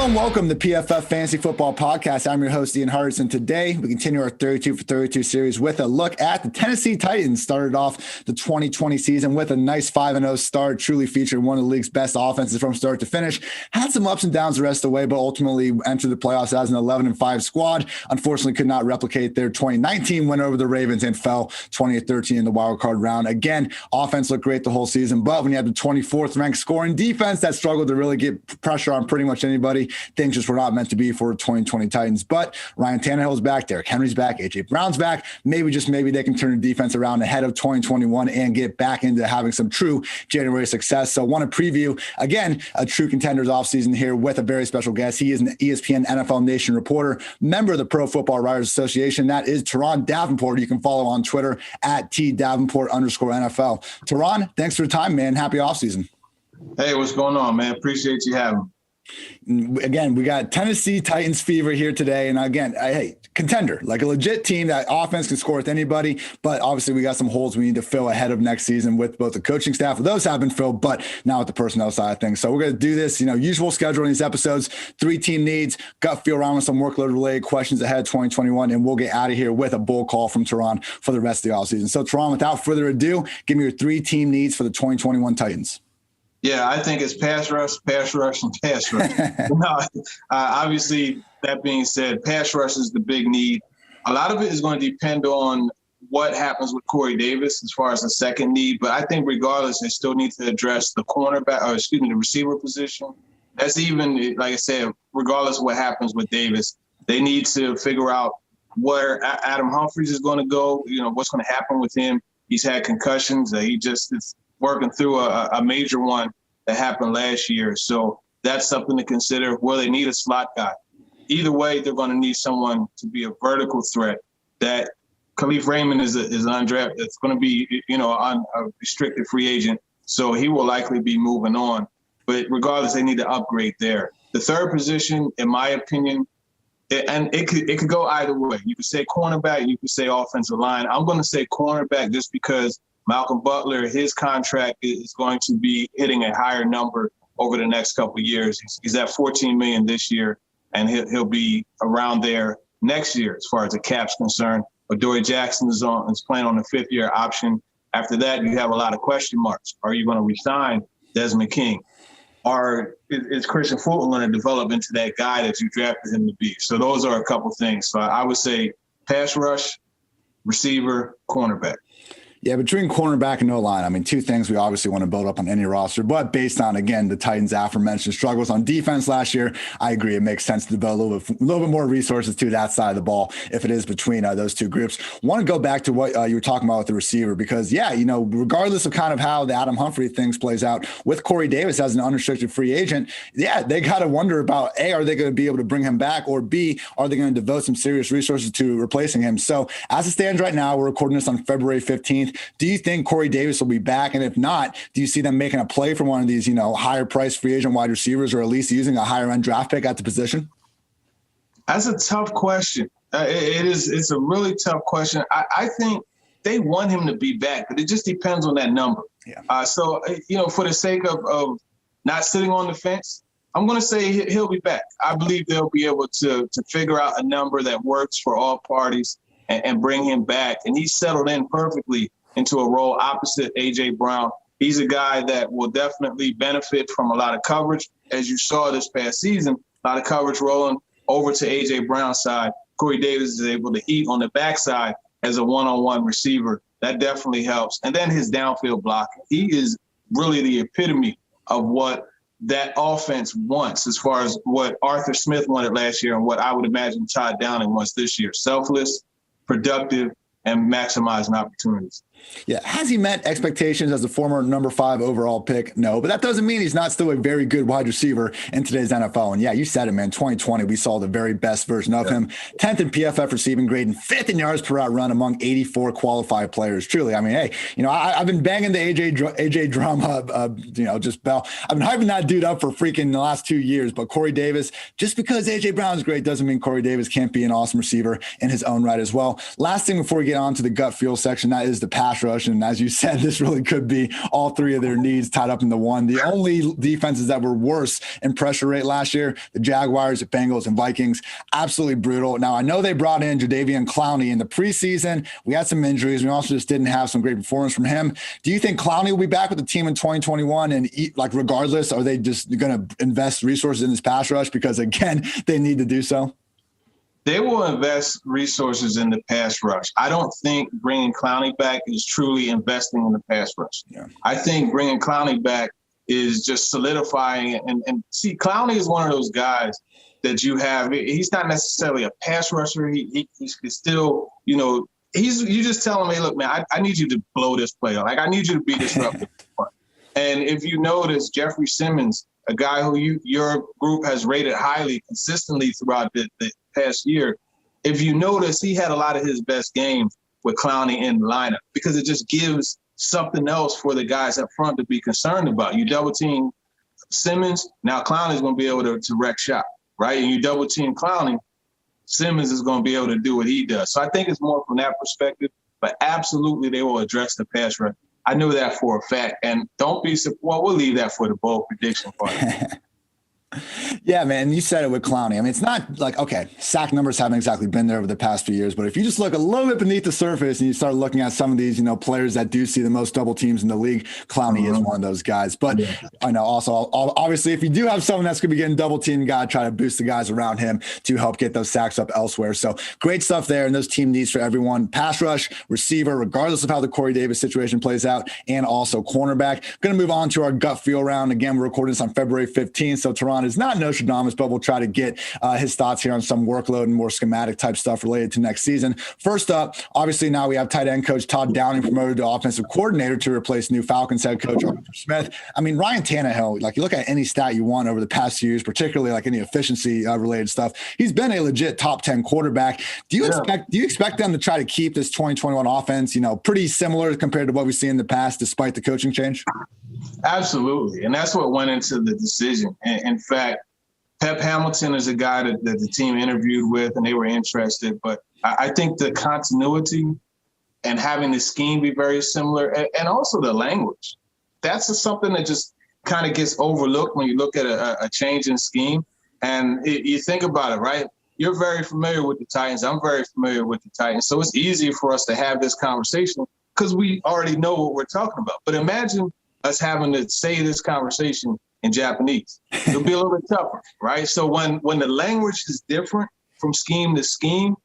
Hello and welcome to PFF Fantasy Football Podcast. I'm your host, Ian Hartitz, and today we continue our 32 for 32 series with a look at the Tennessee Titans. Started off the 2020 season with a nice 5-0 start, truly featured one of the league's best offenses from start to finish. Had some ups and downs the rest of the way, but ultimately entered the playoffs as an 11-5 squad. Unfortunately, could not replicate their 2019 win over the Ravens and fell 20-13 in the wild card round. Again, offense looked great the whole season, but when you have the 24th ranked scoring defense that struggled to really get pressure on pretty much anybody, things just were not meant to be for 2020 Titans. But Ryan Tannehill is back, Derrick Henry's back, AJ Brown's back. Maybe, just maybe, they can turn the defense around ahead of 2021 and get back into having some true January success. So I want to preview, again, a true contenders offseason here with a very special guest. He is an ESPN NFL Nation reporter, member of the Pro Football Writers Association. That is Turron Davenport. You can follow on Twitter at @TDavenport_NFL. Turron, thanks for the time, man. Happy offseason. Hey, what's going on, man? Appreciate you having me. Again, we got Tennessee Titans fever here today. And again, hey, contender, like a legit team that offense can score with anybody. But obviously we got some holes we need to fill ahead of next season with both the coaching staff. Those have been filled, but now with the personnel side of things. So we're going to do this, usual schedule in these episodes, 3 team needs, gut feel around with some workload related questions ahead of 2021. And we'll get out of here with a bull call from Turron for the rest of the offseason. So Turron, without further ado, give me your 3 team needs for the 2021 Titans. Yeah, I think it's pass rush, and pass rush. Obviously, that being said, pass rush is the big need. A lot of it is going to depend on what happens with Corey Davis as far as the second need. But I think regardless, they still need to address the the receiver position. That's even, like I said, regardless of what happens with Davis, they need to figure out where Adam Humphries is going to go, what's going to happen with him. He's had concussions. He just is working through a major one that happened last year. So that's something to consider. Will they need a slot guy? Either way, they're going to need someone to be a vertical threat. That Khalif Raymond is undrafted. It's going to be, on a restricted free agent. So he will likely be moving on. But regardless, they need to upgrade there. The third position, in my opinion, it could go either way. You could say cornerback, you could say offensive line. I'm going to say cornerback just because Malcolm Butler, his contract is going to be hitting a higher number over the next couple of years. He's at $14 million this year, and he'll be around there next year as far as the cap's concerned. Adoree Jackson is playing on a 5th-year option. After that, you have a lot of question marks. Are you going to resign Desmond King? Or is Christian Fulton going to develop into that guy that you drafted him to be? So those are a couple things. So I would say pass rush, receiver, cornerback. Yeah, between cornerback and O-line, 2 things we obviously want to build up on any roster, but based on, again, the Titans' aforementioned struggles on defense last year, I agree it makes sense to devote a little bit more resources to that side of the ball if it is between those 2 groups. Want to go back to what you were talking about with the receiver because, regardless of kind of how the Adam Humphrey things plays out with Corey Davis as an unrestricted free agent, they got to wonder about, A, are they going to be able to bring him back, or B, are they going to devote some serious resources to replacing him? So as it stands right now, we're recording this on February 15th. Do you think Corey Davis will be back? And if not, do you see them making a play for one of these, higher priced free agent wide receivers, or at least using a higher end draft pick at the position? That's a tough question. It's a really tough question. I think they want him to be back, but it just depends on that number. Yeah. So for the sake of not sitting on the fence, I'm going to say he'll be back. I believe they'll be able to figure out a number that works for all parties and bring him back. And he's settled in perfectly into a role opposite A.J. Brown. He's a guy that will definitely benefit from a lot of coverage. As you saw this past season, a lot of coverage rolling over to A.J. Brown's side. Corey Davis is able to eat on the backside as a one-on-one receiver. That definitely helps. And then his downfield blocking. He is really the epitome of what that offense wants as far as what Arthur Smith wanted last year and what I would imagine Todd Downing wants this year. Selfless, productive, and maximizing opportunities. Yeah. Has he met expectations as a former number 5 overall pick? No, but that doesn't mean he's not still a very good wide receiver in today's NFL. And yeah, you said it, man. 2020, we saw the very best version of him. 10th in PFF receiving grade and 5th in yards per route run among 84 qualified players. Truly. Hey, I've been banging the AJ drama, just Bell. I've been hyping that dude up for freaking the last 2 years, but Corey Davis, just because AJ Brown's great doesn't mean Corey Davis can't be an awesome receiver in his own right as well. Last thing before we get on to the gut feel section, that is the pass pass rush. And as you said, this really could be all three of their needs tied up into one. The only defenses that were worse in pressure rate last year, the Jaguars, the Bengals, and Vikings, absolutely brutal. Now, I know they brought in Jadeveon Clowney in the preseason. We had some injuries. We also just didn't have some great performance from him. Do you think Clowney will be back with the team in 2021? And regardless, are they just going to invest resources in this pass rush? Because again, they need to do so. They will invest resources in the pass rush. I don't think bringing Clowney back is truly investing in the pass rush. Yeah. I think bringing Clowney back is just solidifying. And see, Clowney is one of those guys that you have. He's not necessarily a pass rusher. He's still, you just tell him, hey, look, man, I need you to blow this play. Like, I need you to be disruptive. And if you notice, Jeffrey Simmons, a guy who your group has rated highly consistently throughout the past year, if you notice, he had a lot of his best games with Clowney in the lineup because it just gives something else for the guys up front to be concerned about. You double team Simmons, now Clowney's going to be able to wreck shop, right? And you double team Clowney, Simmons is going to be able to do what he does. So I think it's more from that perspective, but absolutely they will address the pass rush. I knew that for a fact. And don't be – well, we'll leave that for the bold prediction part. Yeah, man, you said it with Clowney. I mean, it's not like, okay, sack numbers haven't exactly been there over the past few years, but if you just look a little bit beneath the surface and you start looking at some of these, players that do see the most double teams in the league, Clowney is one of those guys. But yeah. I know also, obviously, if you do have someone that's going to be getting double teamed, you got to try to boost the guys around him to help get those sacks up elsewhere. So great stuff there, and those team needs for everyone. Pass rush, receiver, regardless of how the Corey Davis situation plays out, and also cornerback. Going to move on to our gut feel round. Again, we're recording this on February 15th, so Turron is not Nostradamus, but we'll try to get his thoughts here on some workload and more schematic type stuff related to next season. First up, obviously now we have tight end coach Todd Downing promoted to offensive coordinator to replace new Falcons head coach Jonnu Smith. I mean, Ryan Tannehill, like you look at any stat you want over the past few years, particularly like any efficiency related stuff, he's been a legit top 10 quarterback. Do you expect them to try to keep this 2021 offense, pretty similar compared to what we've seen in the past, despite the coaching change? Absolutely. And that's what went into the decision. In fact, Pep Hamilton is a guy that the team interviewed with, and they were interested. But I think the continuity and having the scheme be very similar, and also the language, that's something that just kind of gets overlooked when you look at a change in scheme. And you think about it, right? You're very familiar with the Titans. I'm very familiar with the Titans. So it's easy for us to have this conversation because we already know what we're talking about. But imagine us having to say this conversation in Japanese. It'll be a little bit tougher, right? So when the language is different from scheme to scheme,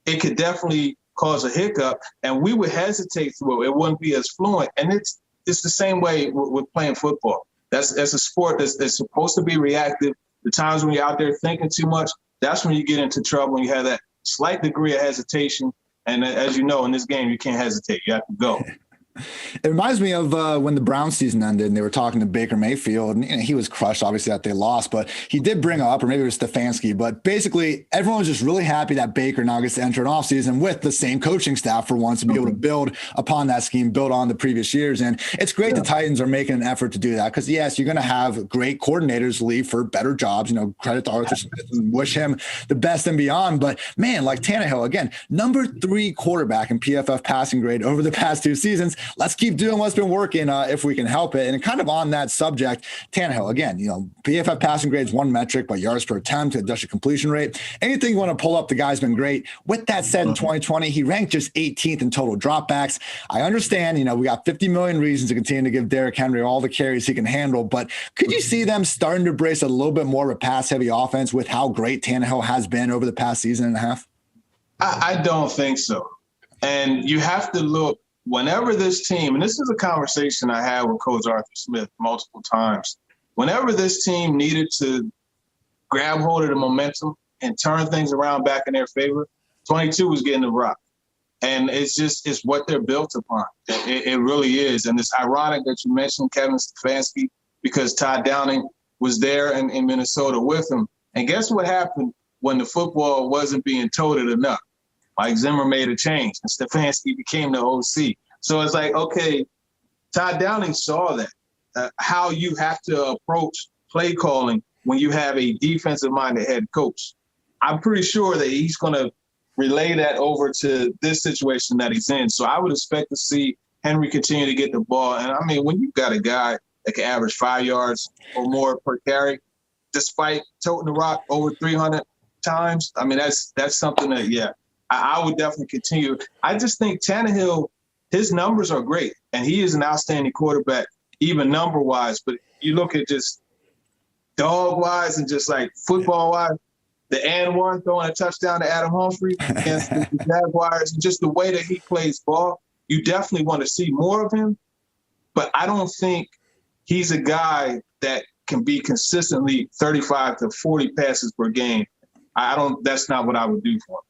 it could definitely cause a hiccup, and we would hesitate through it. It wouldn't be as fluent. And it's the same way with playing football. That's a sport that's supposed to be reactive. The times when you're out there thinking too much, that's when you get into trouble, when you have that slight degree of hesitation. And as you know, in this game, you can't hesitate. You have to go. It reminds me of when the Browns season ended and they were talking to Baker Mayfield, and he was crushed, obviously, that they lost, but he did bring up, or maybe it was Stefanski, but basically everyone was just really happy that Baker now gets to enter an offseason with the same coaching staff for once to be able to build upon that scheme, build on the previous years. And it's great the Titans are making an effort to do that because, yes, you're going to have great coordinators leave for better jobs, credit to Arthur Smith and wish him the best and beyond. But, man, like Tannehill, again, number 3 quarterback in PFF passing grade over the past 2 seasons. Let's keep doing what's been working if we can help it. And kind of on that subject, Tannehill, again, PFF passing grade is one metric, but yards per attempt, adjusted completion rate. Anything you want to pull up, the guy's been great. With that said, in 2020, he ranked just 18th in total dropbacks. I understand, we got 50 million reasons to continue to give Derrick Henry all the carries he can handle, but could you see them starting to embrace a little bit more of a pass-heavy offense with how great Tannehill has been over the past season and a half? I don't think so. And you have to look, whenever this team, and this is a conversation I had with Coach Arthur Smith multiple times, whenever this team needed to grab hold of the momentum and turn things around back in their favor, 22 was getting the rock. And it's what they're built upon. It really is. And it's ironic that you mentioned Kevin Stefanski because Todd Downing was there in Minnesota with him. And guess what happened when the football wasn't being toted enough? Mike Zimmer made a change, and Stefanski became the OC. So it's like, okay, Todd Downing saw that, how you have to approach play calling when you have a defensive-minded head coach. I'm pretty sure that he's going to relay that over to this situation that he's in. So I would expect to see Henry continue to get the ball. And, I mean, when you've got a guy that can average 5 yards or more per carry, despite toting the rock over 300 times, I mean, that's something that, I would definitely continue. I just think Tannehill, his numbers are great, and he is an outstanding quarterback, even number-wise. But you look at just dog-wise and just like football-wise, the and one throwing a touchdown to Adam Humphrey against the Jaguars, and just the way that he plays ball, you definitely want to see more of him. But I don't think he's a guy that can be consistently 35 to 40 passes per game. That's not what I would do for him.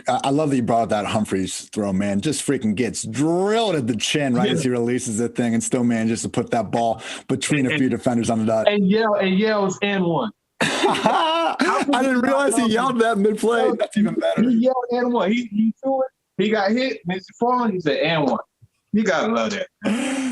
I love that you brought up that Humphreys throw, man. Just freaking gets drilled at the chin right as he releases the thing and still manages to put that ball between a few defenders on the dot. And yells and one. I didn't realize he yelled that mid-play. That's even better. He yelled and one. He threw it. He got hit. And it's falling. He said and one. You got to love that.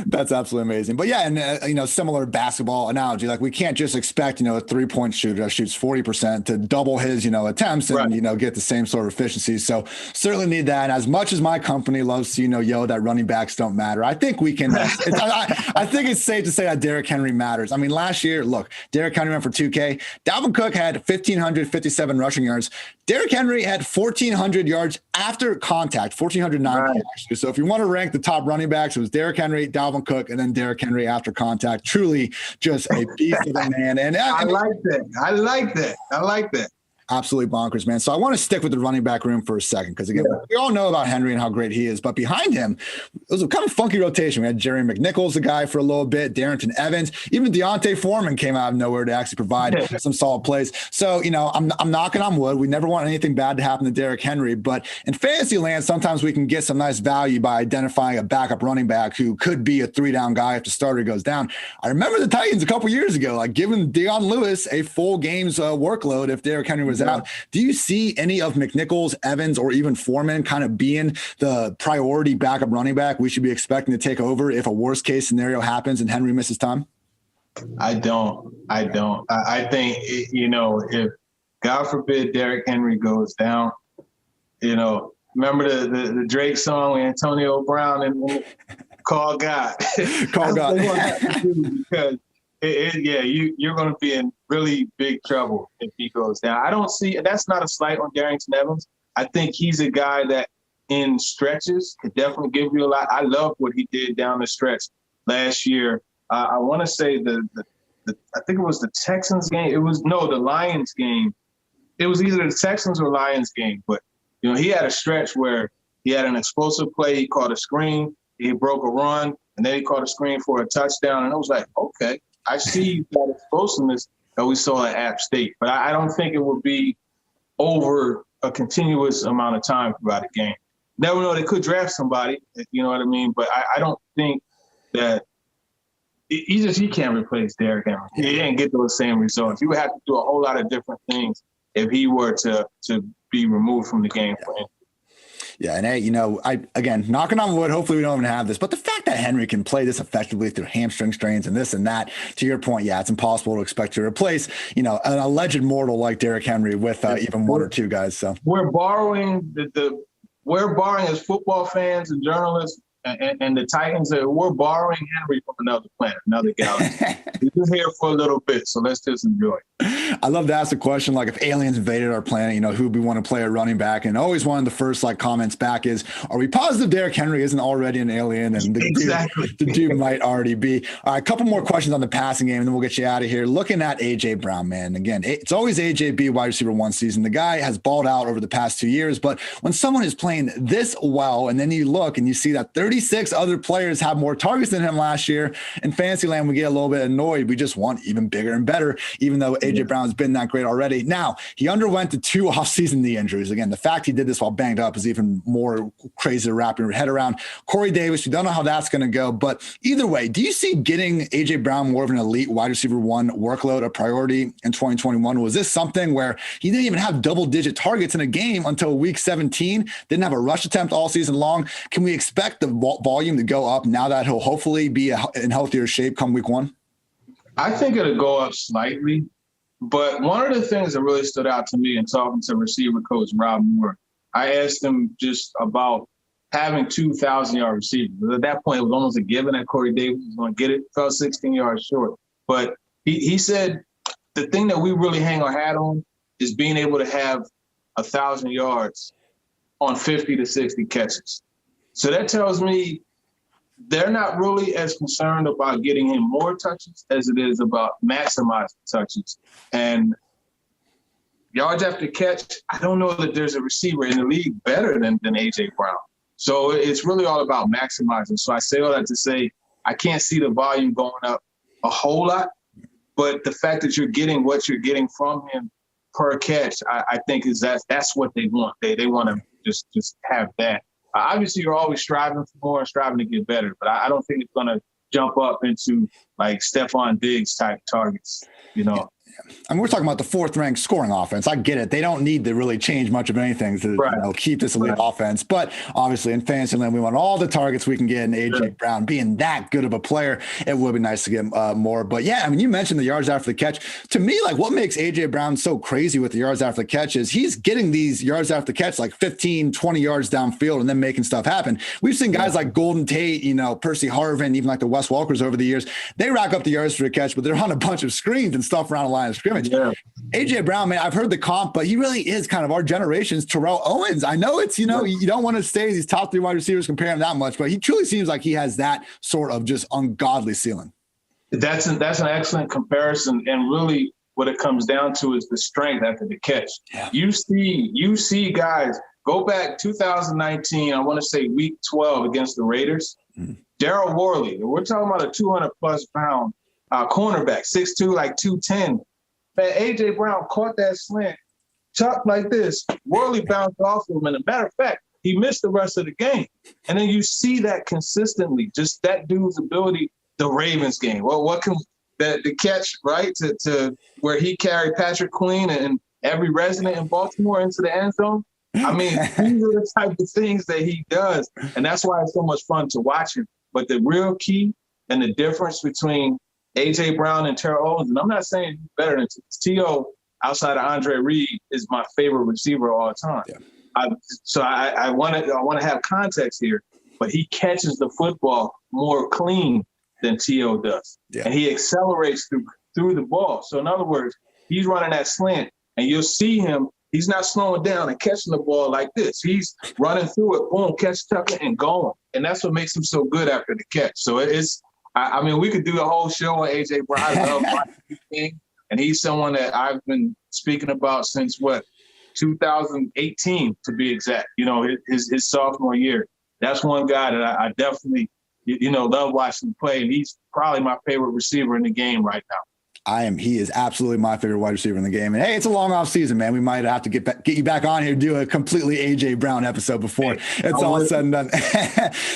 That's absolutely amazing. But yeah, and similar basketball analogy, like we can't just expect, a 3-point shooter that shoots 40% to double his, attempts and, get the same sort of efficiency. So certainly need that. And as much as my company loves to, yell that running backs don't matter, I think we can, I think it's safe to say that Derrick Henry matters. I mean, last year, look, Derrick Henry went for 2K. Dalvin Cook had 1,557 rushing yards. Derrick Henry had 1,400 yards after contact, 1,409 actually. So if you want to rank the top running backs, it was Derrick Henry, Dalvin Cook, and then Derrick Henry after contact. Truly just a beast of a man. And I like that. Absolutely bonkers, man. So I want to stick with the running back room for a second because, again, we all know about Henry and how great he is. But behind him, it was a kind of funky rotation. We had Jerry McNichols, the guy, for a little bit, Darrington Evans. Even Deontay Foreman came out of nowhere to actually provide some solid plays. So, I'm knocking on wood. We never want anything bad to happen to Derrick Henry. But in fantasy land, sometimes we can get some nice value by identifying a backup running back who could be a 3-down guy if the starter goes down. I remember the Titans a couple years ago, like giving Dion Lewis a full game's workload if Derrick Henry was out. Do you see any of McNichols, Evans, or even Foreman kind of being the priority backup running back we should be expecting to take over if a worst case scenario happens and Henry misses time? I don't. I think, if God forbid Derrick Henry goes down, remember the Drake song with Antonio Brown and Call God. Call God. Because you're going to be in really big trouble if he goes down. I don't see – that's not a slight on Darrington Evans. I think he's a guy that in stretches could definitely give you a lot. I love what he did down the stretch last year. I want to say I think it was the Texans game. The Lions game. It was either the Texans or Lions game. But, he had a stretch where he had an explosive play. He caught a screen. He broke a run. And then he caught a screen for a touchdown. And I was like, okay, I see that explosiveness that we saw at App State. But I don't think it would be over a continuous amount of time throughout a game. Never know, they could draft somebody, you know what I mean? But I don't think that he can't replace Derrick Henry. He didn't get those same results. You would have to do a whole lot of different things if he were to be removed from the game for him. Yeah, and hey, again, knocking on wood, hopefully we don't even have this, but the fact that Henry can play this effectively through hamstring strains and this and that, to your point, it's impossible to expect to replace, an alleged mortal like Derrick Henry with even one or two guys. So we're borrowing as football fans and journalists and the Titans, we're borrowing Henry from another planet, another galaxy. He's here for a little bit, so let's just enjoy it. I love to ask the question, like if aliens invaded our planet, who we want to play a running back, and always one of the first comments back is, are we positive Derrick Henry isn't already an alien? And the dude might already be. All right, a couple more questions on the passing game, and then we'll get you out of here. Looking at A.J. Brown, man, again, it's always A.J.B. wide receiver 1 season. The guy has balled out over the past 2 years, but when someone is playing this well, and then you look and you see that 36 other players have more targets than him last year, in Fantasyland, we get a little bit annoyed. We just want even bigger and better, even though A.J. Brown's been that great already. Now, he underwent the 2 offseason knee injuries. Again, the fact he did this while banged up is even more crazy to wrap your head around. Corey Davis, we don't know how that's going to go, but either way, do you see getting A.J. Brown more of an elite wide receiver 1 workload a priority in 2021? Was this something where he didn't even have double-digit targets in a game until week 17, didn't have a rush attempt all season long? Can we expect the volume to go up now that he'll hopefully be in healthier shape come week 1? I think it'll go up slightly. But one of the things that really stood out to me in talking to receiver coach Rob Moore, I asked him just about having 2,000-yard receivers. At that point, it was almost a given that Corey Davis was going to get it. Fell 16 yards short. But he said the thing that we really hang our hat on is being able to have 1,000 yards on 50 to 60 catches. So that tells me they're not really as concerned about getting him more touches as it is about maximizing touches. And yards after catch, I don't know that there's a receiver in the league better than A.J. Brown. So it's really all about maximizing. So I say all that to say I can't see the volume going up a whole lot, but the fact that you're getting what you're getting from him per catch, I think that's what they want. They want to just have that. Obviously, you're always striving for more and striving to get better, but I don't think it's going to jump up into like Stephon Diggs type targets, you know. I mean, we're talking about the fourth-ranked scoring offense. I get it. They don't need to really change much of anything to keep this elite offense. But obviously, in Fantasyland, we want all the targets we can get. And A.J. Brown being that good of a player, it would be nice to get more. But, yeah, I mean, you mentioned the yards after the catch. To me, like, what makes A.J. Brown so crazy with the yards after the catch is he's getting these yards after the catch like 15, 20 yards downfield and then making stuff happen. We've seen guys like Golden Tate, you know, Percy Harvin, even like the Wes Walkers over the years. They rack up the yards for the catch, but they're on a bunch of screens and stuff around the line of scrimmage. Yeah. A.J. Brown, man, I've heard the comp, but he really is kind of our generation's Terrell Owens. I know it's, you know, you don't want to say these top three wide receivers compare him that much, but he truly seems like he has that sort of just ungodly ceiling. That's an excellent comparison. And really what it comes down to is the strength after the catch. Yeah. You see guys go back 2019, I want to say week 12 against the Raiders. Darryl Worley, we're talking about a 200-plus pound cornerback, 6'2", like 210. Man, A.J. Brown caught that slant, chucked like this. Worley bounced off him. And as a matter of fact, he missed the rest of the game. And then you see that consistently, just that dude's ability, the Ravens game. Well, what can the catch, right, to where he carried Patrick Queen and every resident in Baltimore into the end zone? I mean, these are the type of things that he does. And that's why it's so much fun to watch him. But the real key and the difference between A.J. Brown and Terrell Owens, and I'm not saying he's better than T.O. outside of Andre Reed is my favorite receiver of all time. Yeah. I want to have context here, but he catches the football more clean than T.O. does. Yeah. And he accelerates through the ball. So in other words, he's running that slant, and you'll see him, he's not slowing down and catching the ball like this. He's running through it, boom, catch, tuck it, and going. And that's what makes him so good after the catch. So I mean, we could do a whole show on A.J. Brown. I love watching, and he's someone that I've been speaking about since, 2018 to be exact, you know, his sophomore year. That's one guy that I definitely, love watching play, and he's probably my favorite receiver in the game right now. He is absolutely my favorite wide receiver in the game. And hey, it's a long off season, man. We might have to get you back on here, do a completely A.J. Brown episode before it's all said and done.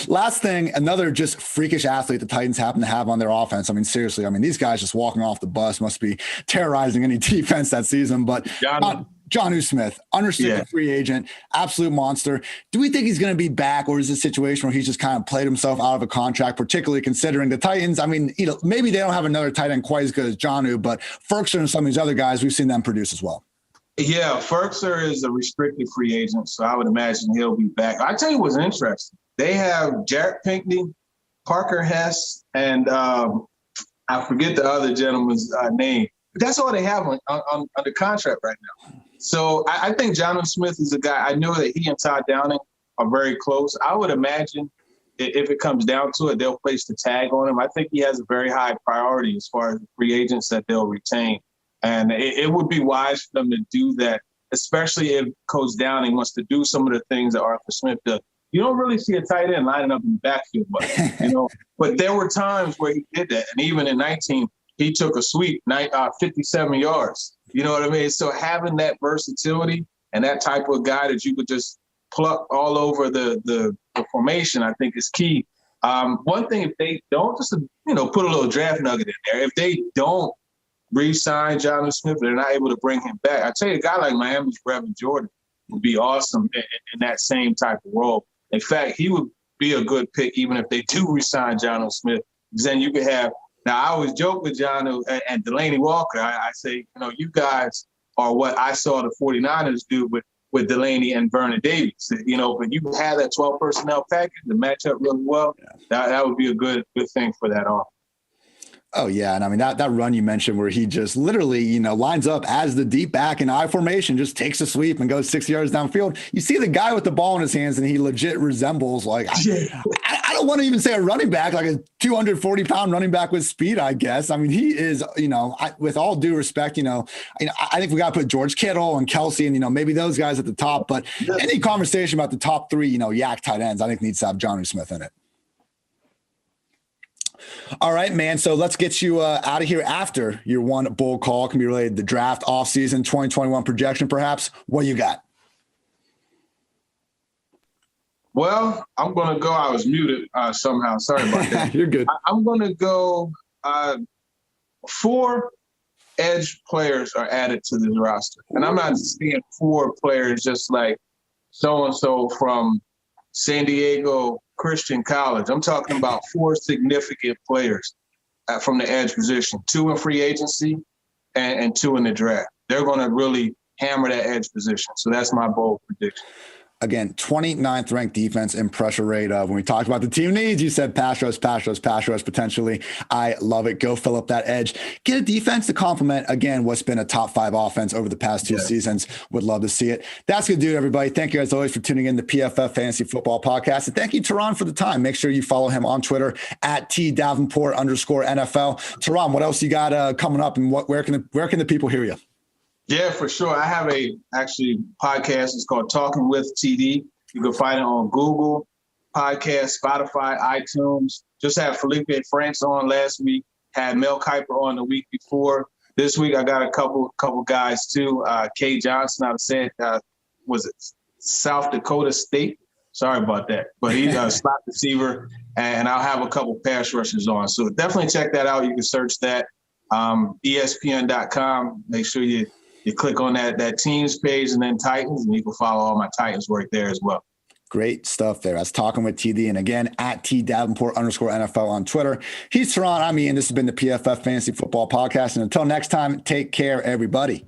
Last thing, another just freakish athlete the Titans happen to have on their offense. I mean, seriously, these guys just walking off the bus must be terrorizing any defense that season. But Jonnu Smith, unrestricted free agent, absolute monster. Do we think he's going to be back, or is this a situation where he's just kind of played himself out of a contract, particularly considering the Titans? I mean, maybe they don't have another tight end quite as good as Jonnu, but Ferkser and some of these other guys, we've seen them produce as well. Yeah, Ferkser is a restricted free agent, so I would imagine he'll be back. I tell you what's interesting. They have Jarrett Pinkney, Parker Hess, and I forget the other gentleman's name. But that's all they have on the contract right now. So I think Jonnu Smith is a guy. I know that he and Todd Downing are very close. I would imagine if it comes down to it, they'll place the tag on him. I think he has a very high priority as far as the free agents that they'll retain. And it would be wise for them to do that, especially if Coach Downing wants to do some of the things that Arthur Smith does. You don't really see a tight end lining up in the backfield, but there were times where he did that. And even in 19, he took a sweep, 57 yards. You know what I mean? So having that versatility and that type of guy that you could just pluck all over the formation, I think is key. One thing, if they don't just, put a little draft nugget in there, if they don't re-sign Jonnu Smith, they're not able to bring him back. I tell you, a guy like Miami's Brevin Jordan would be awesome in that same type of role. In fact, he would be a good pick even if they do re-sign Jonnu Smith, because then you could have. Now, I always joke with Jonnu and Delaney Walker. I say, you guys are what I saw the 49ers do, but with Delaney and Vernon Davis. You know, but you have that 12 personnel package to match up really well. Yeah. That would be a good thing for that offense. Oh, yeah. And I mean, that run you mentioned where he just literally, you know, lines up as the deep back in I formation, just takes a sweep and goes 6 yards downfield. You see the guy with the ball in his hands and he legit resembles like, I don't want to even say a running back, like a 240-pound running back with speed, I guess. I mean, he is, you know, with all due respect, I think we got to put George Kittle and Kelsey and, you know, maybe those guys at the top. But any conversation about the top three, you know, yak tight ends, I think needs to have Jonnu Smith in it. All right, man. So let's get you out of here after your one bold call. Can be related to the draft, offseason, 2021 projection, perhaps. What you got? Well, I'm going to go. I was muted somehow. Sorry about that. You're good. I'm going to go 4 edge players are added to this roster. And I'm not seeing 4 players just like so-and-so from San Diego Christian College. I'm talking about 4 significant players from the edge position, 2 in free agency and 2 in the draft. They're going to really hammer that edge position. So that's my bold prediction. Again, 29th ranked defense in pressure rate of when we talked about the team needs, you said pass rush potentially. I love it. Go fill up that edge. Get a defense to complement, again, what's been a top 5 offense over the past 2 seasons. Would love to see it. That's going to do it, everybody. Thank you, as always, for tuning in to PFF Fantasy Football Podcast. And thank you, Turron, for the time. Make sure you follow him on Twitter at @TDavenport_NFL. Turron, what else you got coming up and where can the people hear you? Yeah, for sure. I have a podcast. It's called Talking with TD. You can find it on Google Podcast, Spotify, iTunes. Just had Felipe France on last week. Had Mel Kiper on the week before. This week I got a couple guys too. Kay Johnson out of was it South Dakota State? Sorry about that, but he's a slot receiver, and I'll have a couple pass rushers on. So definitely check that out. You can search that. ESPN.com. Make sure you click on that teams page and then Titans, and you can follow all my Titans work there as well. Great stuff there. I was talking with TD, and again, at @TDavenport_NFL on Twitter. He's Turron. I'm Ian. This has been the PFF Fantasy Football Podcast. And until next time, take care, everybody.